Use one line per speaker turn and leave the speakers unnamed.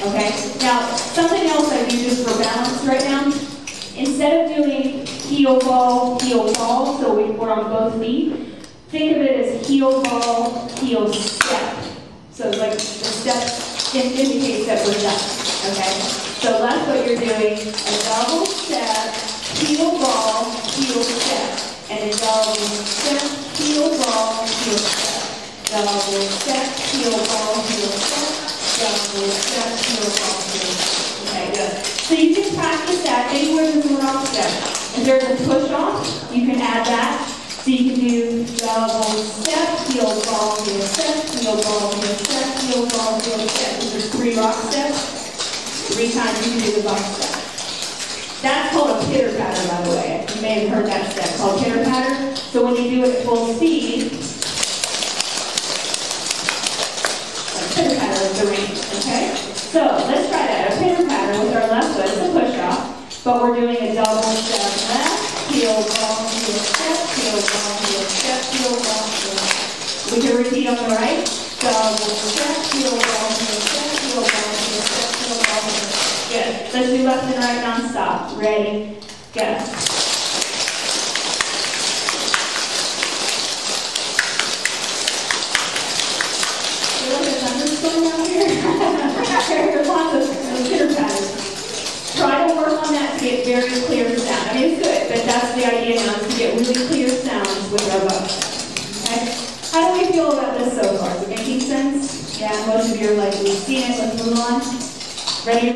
Okay? Now, something else I do just for balance right now, instead of doing heel, ball, so we're on both feet, think of it as heel, ball, heel, step. So it's like the step indicates that we're done. Okay? So that's what you're doing, a double step, heel, ball, heel, step. And a double step, heel, ball, heel, step. Double step, heel, ball, heel, step. Double step, heel, ball, heel, step. Okay, good. So you can practice that anywhere there's a rock step. If there's a push off, you can add that. So you can do double step, heel, ball, heel, step, heel, ball, heel, step, heel, ball, heel, step. These are 3 rock steps. 3 times you can do the box step. That's called a pitter patter, by the way. You may have heard that step called pitter patter. So when you do it at full speed, pitter patter is the range, okay? So let's try that. A pitter patter with our left foot. It's a push off, but we're doing a double step left, heel, ball, heel, step, heel, ball, heel, step, heel, ball, heel, step. We can repeat on the right. Double step, heel, ball, heel, step, heel, ball, heel, step, heel, ball, heel, step. Good. Let's do left and right non-stop. Ready? Go. There's lots of pitter patters. Try to work on that to get very clear sound. I mean, it's good, but that's the idea now, is to get really clear sounds with our voice. Okay? How do we feel about this so far? Is it making sense? Yeah, most of you are like, we've seen it. Let's move on. Ready?